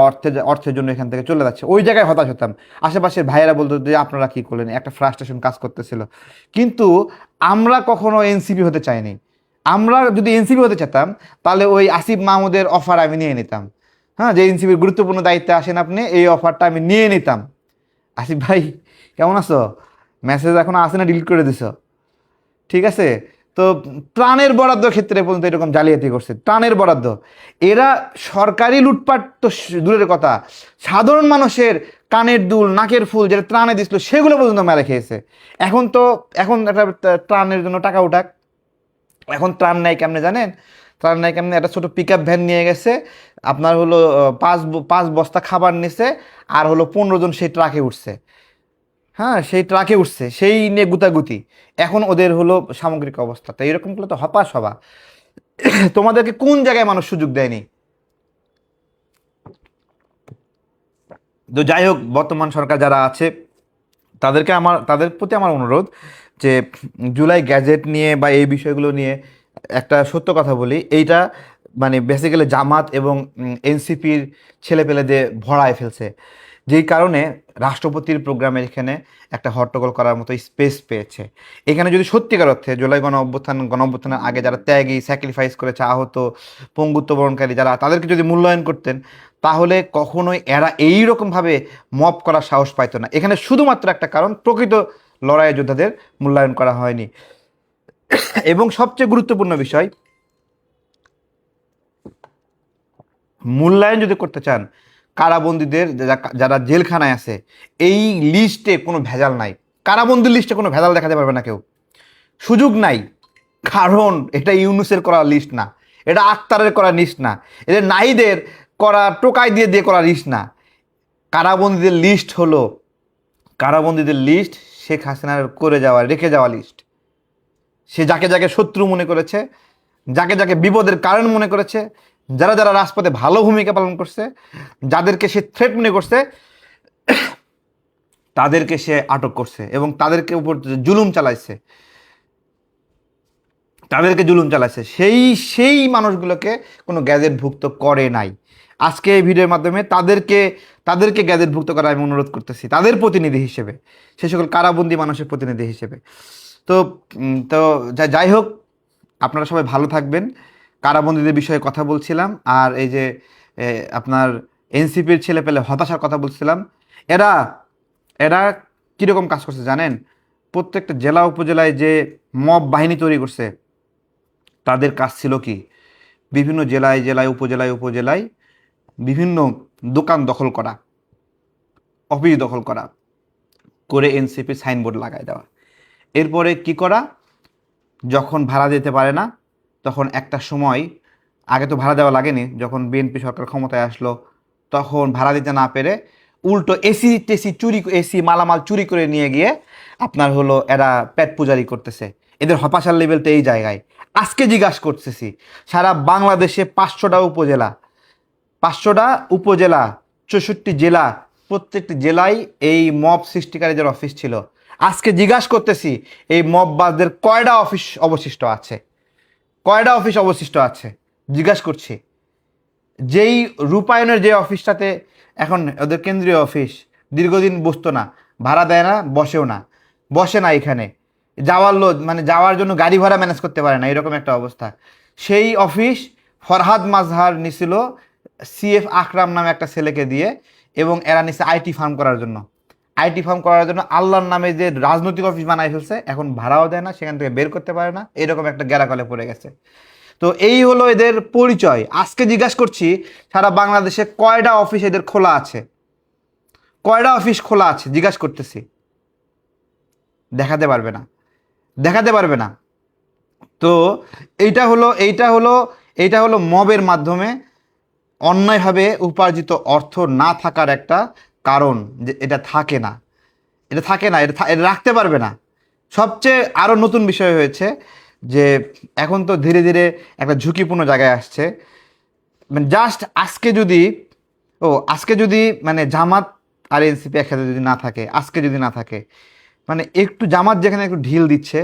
অর্থের জন্য এখান থেকে চলে যাচ্ছে, ওই জায়গায় হতাশ হতাম। আশেপাশের ভাইয়েরা বলতো যে আপনারা কি করলেন, একটা ফ্রাস্ট্রেশন কাজ করতেছিল। কিন্তু আমরা কখনো এনসিপি হতে চাইনি। আমরা যদি এনসিপি হতে চাইতাম তাহলে ওই আসিফ মাহমুদের অফার আমি নিয়ে নিতাম। হ্যাঁ, যে এনসিপির গুরুত্বপূর্ণ দায়িত্বে আসেন আপনি, এই অফারটা আমি নিয়ে নিতাম। আসিফ ভাই কেমন আছো? মেসেজ এখনো আসে না, ডিলিট করে দিছো? ঠিক আছে। তো ত্রাণের বরাদ্দ ক্ষেত্রে পর্যন্ত এরকম জালিয়াতি করছে, ত্রাণের বরাদ্দ। এরা সরকারি লুটপাট তো দূরের কথা, সাধারণ মানুষের কানের দুল নাকের ফুল যেটা ত্রাণে দিছিল সেগুলো পর্যন্ত মেরে খেয়েছে। এখন একটা ত্রাণের জন্য টাকা উঠাক, এখন ত্রাণ নেয় কেমনে জানেন? ত্রাণ নেয় কেমনে, একটা ছোটো পিক আপ ভ্যান নিয়ে গেছে, আপনার হলো 5 বস্তা খাবার নিছে, আর হলো 15 জন সেই ট্রাকে উঠছে। হ্যাঁ, সেই ট্রাকে উঠছে, সেই নিয়ে গুতাগুতি। এখন ওদের হলো সামগ্রিক অবস্থা। তো এরকম করলে তো হতাশ হবা। তোমাদেরকে কোন জায়গায় মানুষ সুযোগ দেয়নি? তো যাই হোক, বর্তমান সরকার যারা আছে তাদের প্রতি আমার অনুরোধ যে জুলাই গ্যাজেট নিয়ে বা এই বিষয়গুলো নিয়ে একটা সত্য কথা বলি, এইটা মানে বেসিক্যালি জামাত এবং এনসিপির ছেলেপেলেদের ভরায় ফেলছে, যেই কারণে রাষ্ট্রপতির প্রোগ্রামের এখানে একটা হট্টগোল করার মতো স্পেস পেয়েছে। এখানে যদি সত্যিকার অর্থে জুলাই গণ অভ্যুত্থানের আগে যারা ত্যাগী, স্যাক্রিফাইস করেছে, আহত, পঙ্গুত্ব বরণকারী যারা, তাদেরকে যদি মূল্যায়ন করতেন, তাহলে কখনোই এরা এইরকমভাবে মব করার সাহস পাইতো না। এখানে শুধুমাত্র একটা কারণ, প্রকৃত লড়াই যোদ্ধাদের মূল্যায়ন করা হয়নি। এবং সবচেয়ে গুরুত্বপূর্ণ বিষয়, মূল্যায়ন যদি করতে চান, কারাবন্দীদের যারা জেলখানায় আছে এই লিস্টে কোনো ভেজাল নাই। কারাবন্দির লিস্টে কোনো ভেজাল দেখাতে পারবে না কেউ, সুযোগ নাই। কারণ এটা ইউনুসের করা লিস্ট না, এটা আক্তারের করা লিস্ট না, এটা নাহিদের করা টোকাই দিয়ে দিয়ে করা লিস্ট না। কারাবন্দীদের লিস্ট হলো, কারাবন্দীদের লিস্ট শেখ হাসিনার করে যাওয়া, রেখে যাওয়া লিস্ট। সে যাকে যাকে শত্রু মনে করেছে, যাকে যাকে বিপদের কারণ মনে করেছে, যারা যারা রাজপথে ভালো ভূমিকা পালন করছে, যাদেরকে সে থ্রেট মনে করছে, তাদেরকে সে আটক করছে এবং তাদেরকে উপর জুলুম চালাইছে। সেই মানুষগুলোকে কোনো গ্যাজেটভুক্ত করে নাই। আজকে এই ভিডিওর মাধ্যমে তাদেরকে গ্যাজেটভুক্ত করার আমি অনুরোধ করতেছি, তাদের প্রতিনিধি হিসেবে, সে সকল কারাবন্দী মানুষের প্রতিনিধি হিসেবে। তো তো যাই হোক, আপনারা সবাই ভালো থাকবেন। কারাবন্দীদের বিষয়ে কথা বলছিলাম, আর এই যে আপনার এনসিপির ছেলেপেলে হতাশার কথা বলছিলাম। এরা এরা কীরকম কাজ করছে জানেন? প্রত্যেকটা জেলা উপজেলায় যে মব বাহিনী তৈরি করছে, তাদের কাজ ছিল কি? বিভিন্ন জেলায় জেলায় উপজেলায় বিভিন্ন দোকান দখল করা, অফিস দখল করা, করে এনসিপি সাইনবোর্ড লাগাই দেওয়া। এরপরে কি করা? যখন ভাড়া দিতে পারে না, তখন একটা সময়, আগে তো ভাড়া দেওয়া লাগেনি, যখন বিএনপি সরকার ক্ষমতায় আসলো তখন ভাড়া দিতে না পেরে উল্টো এসি মালামাল চুরি করে নিয়ে গিয়ে আপনার হলো এরা পেট পূজারি করতেছে। এদের হতাশার লেভেলটা এই জায়গায়। আজকে জিজ্ঞাসা করতেছি, সারা বাংলাদেশে 500টা উপজেলা, 64 জেলা, প্রত্যেকটি জেলায় এই মব সৃষ্টিকারীদের অফিস ছিল। আজকে জিজ্ঞাসা করতেছি, এই মববাজদের কয়টা অফিস অবশিষ্ট আছে? কয়টা অফিস অবশিষ্ট আছে জিজ্ঞাসা করছি। যেই রূপায়ণের যে অফিসটাতে এখন ওদের কেন্দ্রীয় অফিস, দীর্ঘদিন বসতো না, ভাড়া দেয় না, বসে না এখানে, যাওয়ার জন্য গাড়ি ভাড়া ম্যানেজ করতে পারে না, এরকম একটা অবস্থা। সেই অফিস ফরহাদ মাজহার নিছিল সিএফ আকরাম নামে একটা ছেলেকে দিয়ে, এবং এরা নিছে আইটি ফার্ম করার জন্য। আল্লাহর নামে যে রাজনৈতিক অফিস বানাই ফেলছে, এখন ভাড়াও দেয় না, সেখান থেকে বের করতে পারে না, এরকম একটা গ্যারাকলে পড়ে গেছে। তো এই হলো এদের পরিচয়। আজকে জিজ্ঞাসা করছি, সারা বাংলাদেশে কয়টা অফিস এদের খোলা আছে? কয়টা অফিস খোলা আছে জিজ্ঞাসা করতেছি। দেখাতে পারবে না। তো এইটা হলো এইটা হলো মবের মাধ্যমে অন্যায়ভাবে উপার্জিত অর্থ না থাকার একটা কারণ, যে এটা থাকে না, এটা রাখতে পারবে না। সবচেয়ে আরও নতুন বিষয় হয়েছে যে এখন তো ধীরে ধীরে একটা ঝুঁকিপূর্ণ জায়গায় আসছে। মানে জাস্ট আজকে যদি মানে জামাত আর এনসিপি একসাথে যদি না থাকে, আজকে যদি না থাকে, মানে একটু জামাত যেখানে একটু ঢিল দিচ্ছে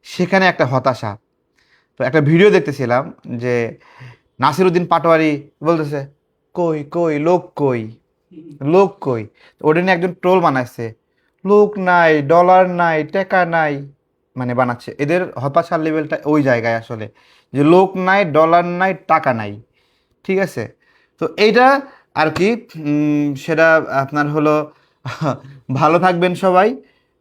সেখানে একটা হতাশা। তো একটা ভিডিও দেখতেছিলাম যে নাসিরুদ্দিন পাটোয়ারি বলতেছে, কই কই লোক কই, লোক কই। ওটা নিয়ে একজন ট্রোল বানাইছে, লোক নাই, ডলার নাই, টাকা নাই, মানে বানাচ্ছে। এদের হতাশার লেভেলটা ওই জায়গায় আসলে, যে লোক নাই, ডলার নাই, টাকা নাই। ঠিক আছে, তো এইটা আর কি, সেটা আপনার হলো ভালো থাকবেন সবাই,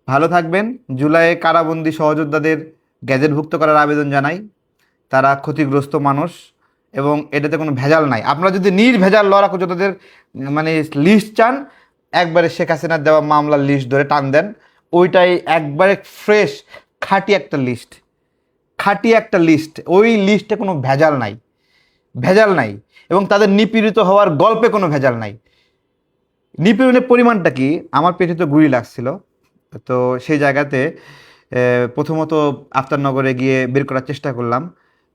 ভালো থাকবেন। জুলাইয়ে কারাবন্দী সহযোদ্ধাদের গ্যাজেটভুক্ত করার আবেদন জানাই। তারা ক্ষতিগ্রস্ত মানুষ এবং এটাতে কোনো ভেজাল নাই। আপনারা যদি নির্ভেজাল লড়াকু যোদ্ধাদের মানে লিস্ট চান, একবারে শেখ হাসিনার দেওয়া মামলার লিস্ট ধরে টান দেন, ওইটাই একবারে ফ্রেশ খাঁটি একটা লিস্ট, খাঁটি একটা লিস্ট। ওই লিস্টে কোনো ভেজাল নাই, ভেজাল নাই। এবং তাদের নিপীড়িত হওয়ার গল্পে কোনো ভেজাল নাই। নিপীড়নের পরিমাণটা কি, আমার পেটে তো গুলি লাগছিল। তো সেই জায়গাতে প্রথমত আফতারনগরে গিয়ে বের করার চেষ্টা করলাম।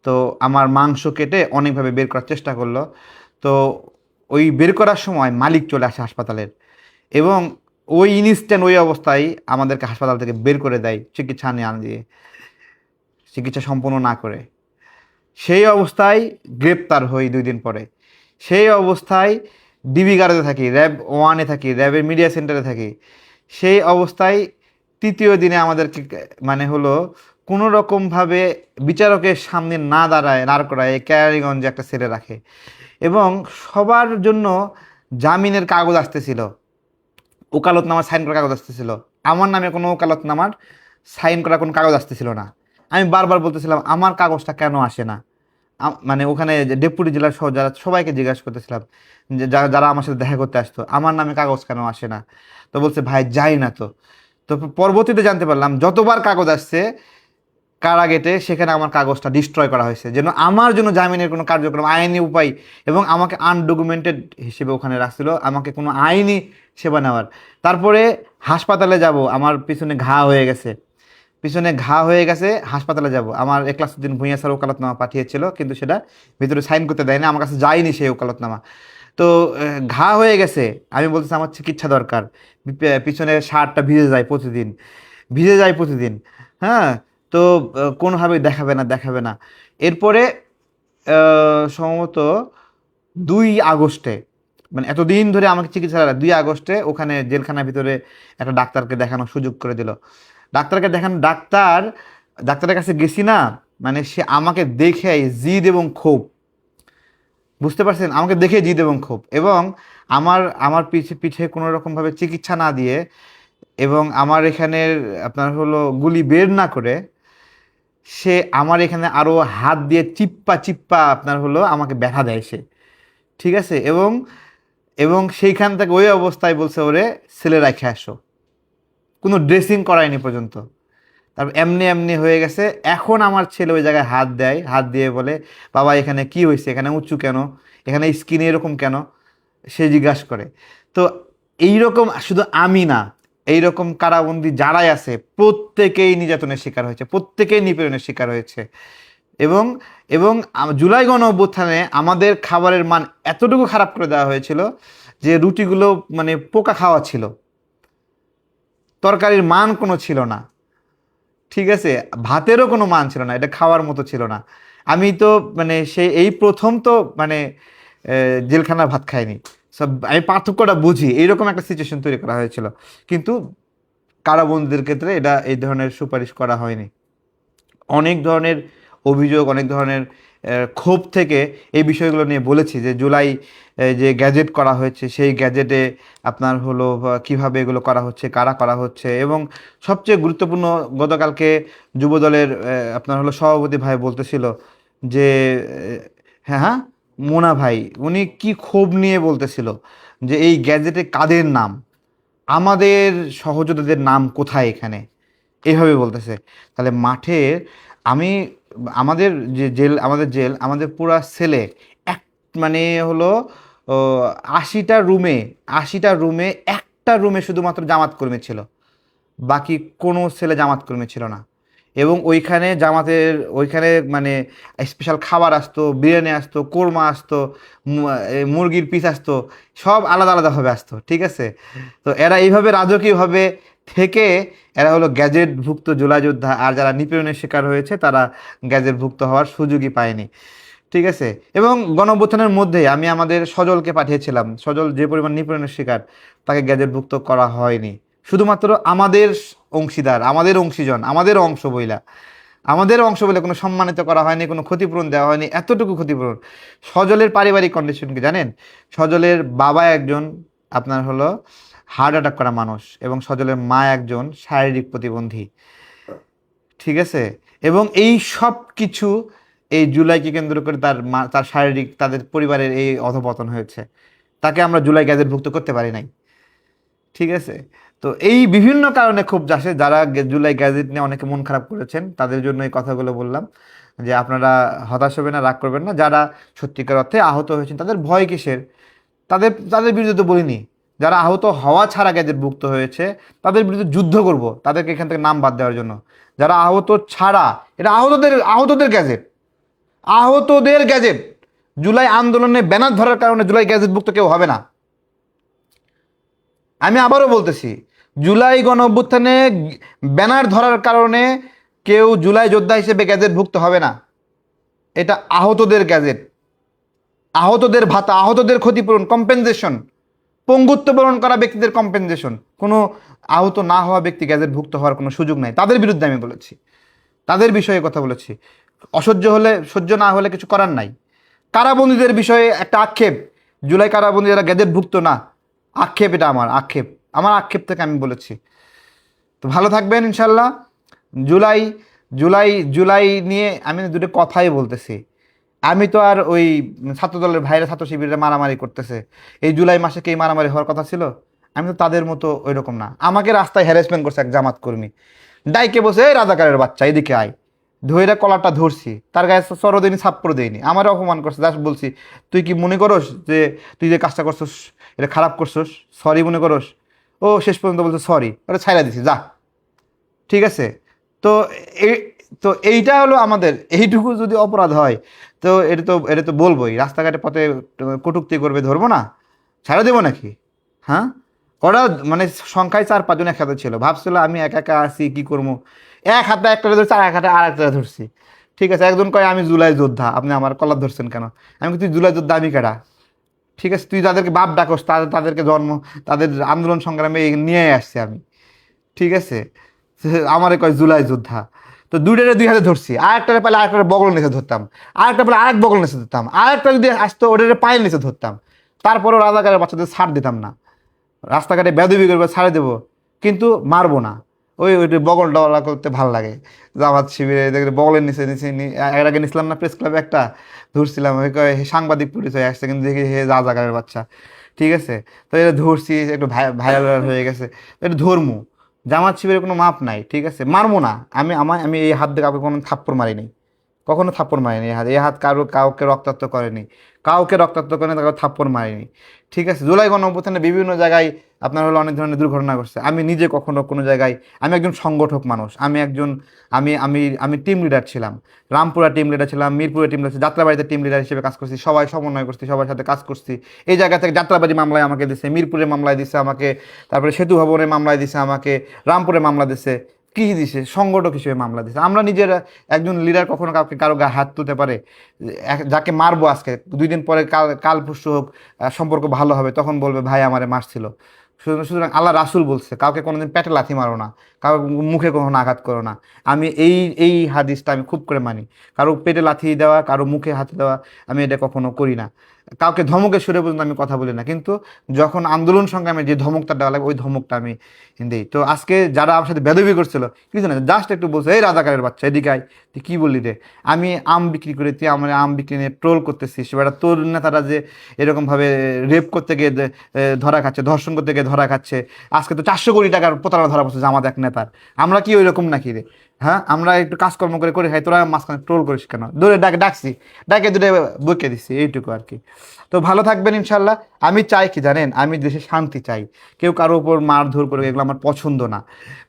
তো আমার মাংস কেটে অনেকভাবে বের করার চেষ্টা করলো। তো ওই বের করার সময় মালিক চলে আসে হাসপাতালের, এবং ওই ইনস্ট্যান্ট ওই অবস্থায় আমাদেরকে হাসপাতাল থেকে বের করে দেয় চিকিৎসা নিয়ে দিয়ে, চিকিৎসা সম্পূর্ণ না করে। সেই অবস্থায় গ্রেপ্তার হই 2 দিন পরে। সেই অবস্থায় ডিবি গার্ডে থাকি, র্যাব 1-এ থাকি, র্যাবের মিডিয়া সেন্টারে থাকি। সেই অবস্থায় তৃতীয় দিনে আমাদেরকে মানে হলো কোনো রকমভাবে বিচারকের সামনে না দাঁড় করায় ক্যারানীগঞ্জে একটা সেলে রাখে, এবং সবার জন্য জামিনের কাগজ আসতেছিল, ওকালতনামার সাইন করা কাগজ আসতেছিল। আমার নামে কোনো ওকালতনামার সাইন করা কোনো কাগজ আসতেছিল না। আমি বারবার বলতেছিলাম আমার কাগজটা কেন আসে না। মানে ওখানে যে ডেপুটি জেলার সহ যারা, সবাইকে জিজ্ঞাসা করতেছিলাম, যে যারা আমার সাথে দেখা করতে আসতো, আমার নামে কাগজ কেন আসে না। তো বলছে ভাই যাই না। তো তো পরবর্তীতে জানতে পারলাম যতবার কাগজ আসছে কারাগেটে, সেখানে আমার কাগজটা ডিস্ট্রয় করা হয়েছে, যেন আমার জন্য জামিনের কোনো কার্যক্রম, আইনি উপায়, এবং আমাকে আনডকুমেন্টেড হিসেবে ওখানে রাখছিল, আমাকে কোনো আইনি সেবা নেওয়ার। তারপরে হাসপাতালে যাব, আমার পিছনে ঘা হয়ে গেছে, হাসপাতালে যাব। আমার এখলাসউদ্দিন ভূঁইয়া স্যার ওকালতনামা পাঠিয়েছিল, কিন্তু সেটা ভিতরে সাইন করতে দেয়নি, আমার কাছে যায়নি সেই ওকালতনামা। তো ঘা হয়ে গেছে, আমি বলতেছি আমার চিকিৎসা দরকার। পিছনে শার্টটা ভিজে যায় প্রতিদিন। হ্যাঁ, তো কোনোভাবেই দেখাবে না। এরপরে সম্ভবত 2 আগস্টে, মানে এতদিন ধরে আমাকে চিকিৎসা 2 আগস্টে ওখানে জেলখানার ভিতরে একটা ডাক্তারকে দেখানোর সুযোগ করে দিল। ডাক্তারের কাছে গেছি না, মানে সে আমাকে দেখে জিদ এবং ক্ষোভ, বুঝতে পারছেন, আমাকে দেখে জিদ এবং ক্ষোভ, এবং আমার আমার পিছে পিছে কোনো রকমভাবে চিকিৎসা না দিয়ে, এবং আমার এখানের আপনার হলো গুলি বের না করে, সে আমার এখানে আরও হাত দিয়ে চিপ্পা চিপ্পা আপনার হলো আমাকে ব্যথা দেয় সে। ঠিক আছে, এবং এবং সেইখান থেকে ওই অবস্থায় বলছে ওরে সেলে রাখে আসো, কোনো ড্রেসিং করায়নি পর্যন্ত। তারপর এমনি এমনি হয়ে গেছে। এখন আমার ছেলে ওই জায়গায় হাত দেয়, হাত দিয়ে বলে বাবা এখানে কি হয়েছে, এখানে উঁচু কেন, এখানে স্কিনে এরকম কেন, সে জিজ্ঞাসা করে। তো এইরকম শুধু আমি না, এইরকম কারাবন্দি যারাই আছে প্রত্যেকেই নির্যাতনের শিকার হয়েছে, প্রত্যেকেই নিপীড়নের শিকার হয়েছে। এবং এবং জুলাই গণ অভ্যুত্থানে আমাদের খাবারের মান এতটুকু খারাপ করে দেওয়া হয়েছিল যে রুটিগুলো মানে পোকা খাওয়া ছিল, তরকারির মান কোনো ছিল না। ঠিক আছে, ভাতেরও কোনো মান ছিল না, এটা খাওয়ার মতো ছিল না। আমি তো মানে এই প্রথম তো মানে জেলখানার ভাত খাইনি, সব আমি পার্থক্যটা বুঝি। এইরকম একটা সিচুয়েশন তৈরি করা হয়েছিল, কিন্তু কারাবন্দীদের ক্ষেত্রে এই ধরনের সুপারিশ করা হয়নি। অনেক ধরনের অভিযোগ, অনেক ধরনের ক্ষোভ থেকে এই বিষয়গুলো নিয়ে বলেছি, যে জুলাই যে গ্যাজেট করা হয়েছে, সেই গ্যাজেটে আপনার হলো কিভাবে এগুলো করা হচ্ছে, কারা করা হচ্ছে। এবং সবচেয়ে গুরুত্বপূর্ণ, গতকালকে যুবদলের আপনার হলো সভাপতি ভাই বলতেছিল যে হ্যাঁ হ্যাঁ মোনা ভাই, উনি কি ক্ষোভ নিয়ে বলতেছিল যে এই গ্যাজেটে কাদের নাম, আমাদের সহযোদ্ধাদের নাম কোথায় এখানে, এইভাবে বলতেছে। তাহলে মাঠে আমি আমাদের যে জেল, আমাদের পুরা সেলে এক মানে হলো ও, 80টা রুমে, 80টা রুমে একটা রুমে শুধুমাত্র জামাত কর্মী ছিল, বাকি কোনো ছেলে জামাত কর্মী ছিল না। এবং ওইখানে জামাতের ওইখানে মানে স্পেশাল খাবার আসতো, বিরিয়ানি আসতো, কোরমা আসতো, মুরগির পিস আসতো, সব আলাদা আলাদাভাবে আসতো, ঠিক আছে। তো এরা এইভাবে রাজকীয়ভাবে থেকে এরা হলো গ্যাজেটভুক্ত জুলাই যোদ্ধা, আর যারা নিপীড়নের শিকার হয়েছে তারা গ্যাজেটভুক্ত হওয়ার সুযোগই পায়নি, ঠিক আছে। এবং গণঅভ্যুত্থানের মধ্যে আমি আমাদের সজলকে পাঠিয়েছিলাম, সজল যে পরিমাণ নিপীড়নের শিকার, তাকে গ্যাজেটভুক্ত করা হয়নি। শুধুমাত্র আমাদের অংশীদার, আমাদের অংশীজন, আমাদের অংশ বইলা, আমাদের অংশ বলে কোনো সম্মানিত করা হয়নি, কোনো ক্ষতিপূরণ দেওয়া হয়নি। এতটুকু ক্ষতিপূরণ। সজলের পারিবারিক কন্ডিশন কি জানেন? সজলের বাবা একজন আপনার হলো হার্ট অ্যাটাক করা মানুষ, এবং সজলের মা একজন শারীরিক প্রতিবন্ধী, ঠিক আছে। এবং এই সব কিছু এই জুলাইকে কেন্দ্র করে তার শারীরিক, তাদের পরিবারের এই অধপতন হয়েছে। তাকে আমরা জুলাই গ্যাজেটভুক্ত করতে পারি নাই, ঠিক আছে। তো এই বিভিন্ন কারণে খুব যাচ্ছে, যারা জুলাই গ্যাজেট নিয়ে অনেকে মন খারাপ করেছেন তাদের জন্য এই কথাগুলো বললাম, যে আপনারা হতাশ হবেন না, রাগ করবেন না। যারা সত্যিকার অর্থে আহত হয়েছেন তাদের ভয় কিসের? তাদের তাদের বিরুদ্ধে তো বলিনি। যারা আহত হওয়া ছাড়া গ্যাজেটভুক্ত হয়েছে তাদের বিরুদ্ধে যুদ্ধ করব, তাদেরকে এখান থেকে নাম বাদ দেওয়ার জন্য। যারা আহত ছাড়া, এটা আহতদের গ্যাজেট, আহতদের গ্যাজেট। জুলাই আন্দোলনে ব্যানার ধরার কারণে জুলাই গ্যাজেটভুক্ত কেউ হবে না। আমি আবারও বলতেছি, জুলাই গণ অভ্যুত্থানে ব্যানার ধরার কারণে কেউ জুলাই যোদ্ধা হিসেবে গ্যাজেটভুক্ত হবে না। এটা আহতদের গ্যাজেট, আহতদের ভাতা, আহতদের ক্ষতিপূরণ, কম্পেনসেশন, পঙ্গুত্ব বরণ করা ব্যক্তিদের কম্পেনসেশন। কোনো আহত না হওয়া ব্যক্তি গ্যাজেটভুক্ত হওয়ার কোনো সুযোগ নাই। তাদের বিরুদ্ধে আমি বলেছি, তাদের বিষয়ে কথা বলেছি। অসহ্য হলে, সহ্য না হলে কিছু করার নাই। কারাবন্দীদের বিষয়ে একটা আক্ষেপ, জুলাই কারাবন্দী যারা গ্যাজেটভুক্ত না, আক্ষেপ, এটা আমার আক্ষেপ, আমার আক্ষেপ থেকে আমি বলেছি। তো ভালো থাকবেন ইনশাল্লাহ। জুলাই জুলাই জুলাই নিয়ে আমি দুটো কথাই বলতেছি। আমি তো আর ওই ছাত্রদলের ভাইরা, ছাত্র শিবিরে মারামারি করতেছে, এই জুলাই মাসে কি এই মারামারি হওয়ার কথা ছিল? আমি তো তাদের মতো ওই রকম না। আমাকে রাস্তায় হ্যারাসমেন্ট করছে এক জামাত কর্মী, ডাইকে বসে, এই রাজাকারের বাচ্চা এদিকে আয়, ধইরা কলারটা ধরছি, তার গায়ে সরো দেয়নি, ছাপ্পড় দেয়নি, আমার অপমান করছে। জাস্ট বলছি, তুই কি মনে করস যে তুই যে কাজটা করছস এটা খারাপ করছস, সরি মনে করস? ও শেষ পর্যন্ত বলছে সরি, ওটা ছাইড়া দিছি, যা, ঠিক আছে। তো এই, তো এইটা হলো আমাদের, এইটুকু যদি অপরাধ হয় তো এটা তো বলবোই। রাস্তাঘাটে পথে কটূক্তি করবে, ধরবো না, ছাড়া দেবো নাকি? হ্যাঁ, ওরা মানে সংখ্যায় 4-5 জন একসাথে ছিল, ভাবছিল আমি একা একা আছি কি করবো, এক হাতে একটা ধরছি, আর এক হাতে আর একটা ধরছি, ঠিক আছে। একজন কয় আমি জুলাই যোদ্ধা, আপনি আমার কলার ধরছেন কেন? আমি কি, তুই জুলাই যোদ্ধা, আমি কেডা? ঠিক আছে, তুই যাদেরকে বাপ ডাকস, তাদেরকে জন্ম, তাদের আন্দোলন সংগ্রামে নিয়ে আসছে আমি, ঠিক আছে। আমারে কয় জুলাই যোদ্ধা। তো দুইটারে দুই হাতে ধরছি, আরেকটারে পেলে আরেকটারে বগল নিচে ধরতাম, আরেকটা পেলে আরেক বগল নিচে ধরতাম, আরেকটা যদি আসতো ওটারে পায়ের নিচে ধরতাম। তারপরেও রাজাকারের বাচ্চাদের ছাড় দিতাম না, রাস্তাঘাটে বেদবি করবে ছাড়ে দেবো, কিন্তু মারবো না। ওইটা বগল ডলা করতে ভাল লাগে। জামাত শিবিরে দেখলে বগলের নিচে নিচে এর আগে নিছিলাম না প্রেস ক্লাবে একটা, ধরছিলাম, ওই কয় হে সাংবাদিক পরিচয় আসছে, কিন্তু দেখি হে রাজাকারের বাচ্চা, ঠিক আছে। তো এটা ধরছি, একটু ভাইরাল হয়ে গেছে, তো এটা ধর্মু। জামাত শিবিরের কোনো মাপ নাই, ঠিক আছে, মারবো না। আমি এই হাত দিয়ে কাউকে কোনো থাপ্পড় মারিনি, কখনো থাপ্পড় মারিনি। এই হাত কাউকে রক্তাক্ত করেনি, কাউকে রক্তাক্ত করেনি, কাউকে থাপ্পড় মারিনি, ঠিক আছে। জুলাই গণঅভ্যুত্থানে বিভিন্ন জায়গায় আপনার হলো অনেক ধরনের দুর্ঘটনা ঘটছে। আমি নিজে কখনো কোনো জায়গায়, আমি একজন সংগঠক মানুষ, আমি একজন, আমি আমি আমি টিম লিডার ছিলাম, রামপুরা টিম লিডার ছিলাম, মিরপুরে টিম লিডার, যাত্রাবাড়িতে টিম লিডার হিসেবে কাজ করছি, সবাই সমন্বয় করছি, সবার সাথে কাজ করছি। এই জায়গা থেকে যাত্রাবাড়ি মামলায় আমাকে দিছে, মিরপুরে মামলায় দিছে আমাকে, তারপরে সেতু ভবনের মামলায় দিছে আমাকে, রামপুরে মামলা দিছে, কি দিছে, সংগঠক হিসেবে মামলা দিছে। আমরা নিজেরা, একজন লিডার কখনো কাউকে কারো গায়ে হাত তুলতে পারে? যাকে মারবো আজকে, 2 দিন পরে কাল কাল পরশু হোক, সম্পর্ক ভালো হবে, তখন বলবে ভাই আমারে মারছিল। সুতরাং আল্লাহ রাসূল বলছে কাউকে কোনোদিন পেটে লাথি মারো না, কারো মুখে কখনো আঘাত করো না। আমি এই হাদিসটা আমি খুব করে মানি। কারো পেটে লাথি দেওয়া, কারো মুখে হাত দেওয়া, আমি এটা কখনো করি না। কাউকে ধমকের সুরে পর্যন্ত আমি কথা বলি না, কিন্তু যখন আন্দোলন সংগ্রামে যে ধমকটা দেওয়া লাগে ওই ধমকটা আমি দিই। তো আজকে যারা আমার সাথে বেদবি করছিল, কিছু না, জাস্ট একটু বলছে, এই রাজাকারের বাচ্চা এদিকে আয়, তুই কী বললি রে? আমি আম বিক্রি করে, তুই আমার আম বিক্রি নিয়ে ট্রোল করতেছিস, সেটা তোর নেতারা যে এরকমভাবে রেপ করতে গিয়ে ধরা খাচ্ছে, ধর্ষণ করতে গিয়ে ধরা খাচ্ছে, আজকে তো 400 কোটি টাকার প্রতারণা ধরা পড়ছে আমাদের এক নেতার, আমরা কি ওই রকম নাকি রে? হ্যাঁ, আমরা একটু কাজকর্ম করে করে খাই, তোরা মাঝখানে ট্রোল করিস কেন? দূরে ডাকছি, ডাকে দূরে বকে দিচ্ছি, এইটুকু আর কি। তো ভালো থাকবেন ইনশাল্লাহ। আমি চাই কি জানেন, আমি দেশে শান্তি চাই। কেউ কারো উপর মারধর করে এগুলো আমার পছন্দ না,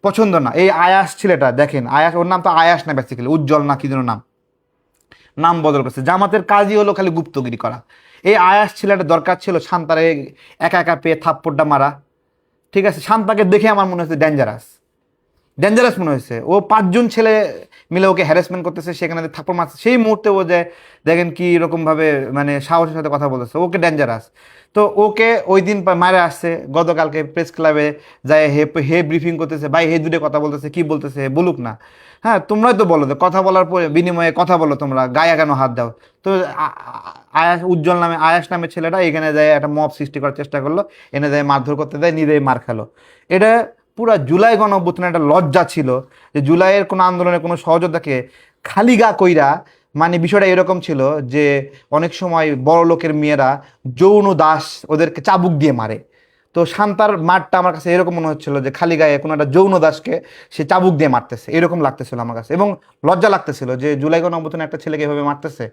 পছন্দ না। এই আয়াস ছেলেটা দেখেন, আয়াস, ওর নাম তো আয়াস না বেসিক্যালি, উজ্জ্বল না কি যেন নাম, নাম বদল করছে। জামাতের কাজই হলো খালি গুপ্তগিরি করা। এই আয়াস ছেলেটা দরকার ছিল শান্তারে একা একা পেয়ে থাপ্পড়টা মারা। ঠিক আছে, শান্তাকে দেখে আমার মনে হচ্ছে ডেঞ্জারাস, ডেঞ্জারাস মনে হয়েছে। ও 5 জন ছেলে মিলে ওকে হ্যারাসমেন্ট করতেছে, সেখানে থাপ্পড় মারছে, সেই মুহূর্তে ও যে দেখেন কি রকমভাবে মানে সাহসের সাথে কথা বলতেছে, ওকে ডেঞ্জারাস। তো ওকে ওই দিন মারে আসছে, গতকালকে প্রেস ক্লাবে যায় হে হে ব্রিফিং করতেছে, ভাই হে দূরে কথা বলতেছে, কি বলতেছে হে বলুক না। হ্যাঁ, তোমরাই তো বলো যে কথা বলার পরে বিনিময়ে কথা বলো, তোমরা গায়ে কেন হাত দাও? তো আয়াস, উজ্জ্বল নামে, আয়াস নামের ছেলেটা এখানে যায় একটা মব সৃষ্টি করার চেষ্টা করলো, এনে যায় মারধর করতে দেয়, নিজেই মার খেলো। এটা পুরা জুলাই গণ অভ্যুত্থানের একটা লজ্জা ছিল, যে জুলাইয়ের কোনো আন্দোলনের কোনো সহযোদ্ধাকে খালি গা কইরা, মানে বিষয়টা এরকম ছিল যে অনেক সময় বড় লোকের মেয়েরা যৌন দাস ওদেরকে চাবুক দিয়ে মারে। তো শান্তার মারটা আমার কাছে এরকম মনে হচ্ছিল যে খালি গায়ে কোনো একটা যৌন দাসকে সে চাবুক দিয়ে মারতেছে, এরকম লাগতেছিল আমার কাছে। এবং লজ্জা লাগতেছিল যে জুলাই গণ অভ্যুত্থানে একটা ছেলেকে এভাবে মারতেছে,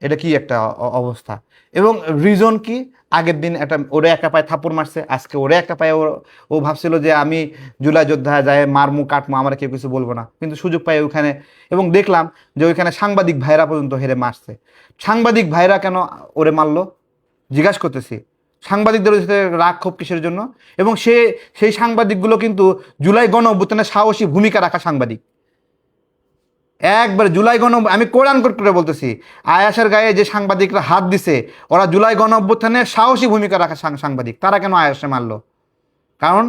এটা কি একটা অবস্থা। এবং রিজন কি, আগের দিন একটা ওরে একটা পায়ে থাপ্পড় মারছে, আজকে ওরে একটা পায়ে ও ভাবছিল যে আমি জুলাই যোদ্ধা যায় মারমু কাটমু, আমার কেউ কিছু বলবো না, কিন্তু সুযোগ পাই ওইখানে। এবং দেখলাম যে ওইখানে সাংবাদিক ভাইরা পর্যন্ত হেরে মারছে। সাংবাদিক ভাইরা কেন ওরে মারলো জিজ্ঞাসা করতেছি, সাংবাদিকদের সাথে রাগ ক্ষোভ কিসের জন্য? এবং সেই সাংবাদিকগুলো কিন্তু জুলাই গণ অভ্যুত্থানে সাহসী ভূমিকা রাখা সাংবাদিক। একবার জুলাই আমি কোরআন কোট করে বলতেছি, আয়াসের গায়ে যে সাংবাদিকরা হাত দিছে, ওরা জুলাই গণ অভ্যুত্থানে সাহসী ভূমিকা রাখা সাংবাদিক। তারা কেন আয়াসে মারলো? কারণ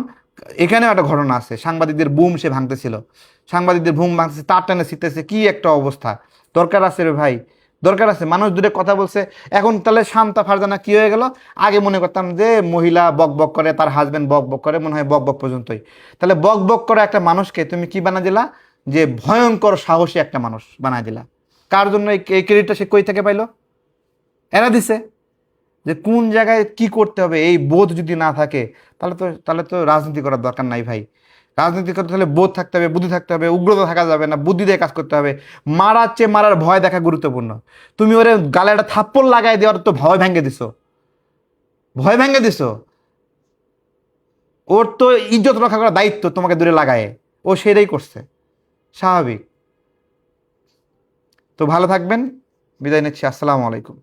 এখানেও একটা ঘটনা আছে, সাংবাদিকদের বুম সে ভাঙতেছিল, সাংবাদিকদের বুম ভাঙতেছে, তার টানে ছিটতেছে, কি একটা অবস্থা। দরকার আছে রে ভাই, দরকার আছে। মানুষ দূরে কথা বলছে, এখন তাহলে শান্তা ফারজানা কি হয়ে গেল? আগে মনে করতাম যে মহিলা বক বক করে, তার হাজবেন্ড বক বক করে, মনে হয় বক বক পর্যন্তই। তাহলে বক বক করে একটা মানুষকে তুমি কি বানা দিলা? যে ভয়ঙ্কর সাহসী একটা মানুষ বানায় দিলা। কার জন্য এই ক্রেডিটটা সে কই থেকে পাইলো? এরা দিছে। যে কোন জায়গায় কি করতে হবে এই বোধ যদি না থাকে, তাহলে তো রাজনীতি করার দরকার নাই ভাই। রাজনীতি করতে হলে বোধ থাকতে হবে, বুদ্ধি থাকতে হবে, উগ্রতা থাকা যাবে না, বুদ্ধি দিয়ে কাজ করতে হবে। মারার চেয়ে মারার ভয় দেখা গুরুত্বপূর্ণ। তুমি ওরে গালে একটা থাপ্পড় লাগাই দেওয়ার তো ভয় ভেঙে দিছো, ভয় ভেঙে দিছো। ওর তো ইজ্জত রক্ষা করার দায়িত্ব তোমাকে দূরে লাগায়, ও সেটাই করছে, স্বাভাবিক। তো ভালো থাকবেন, বিদায় নিচ্ছি, আসসালামু আলাইকুম।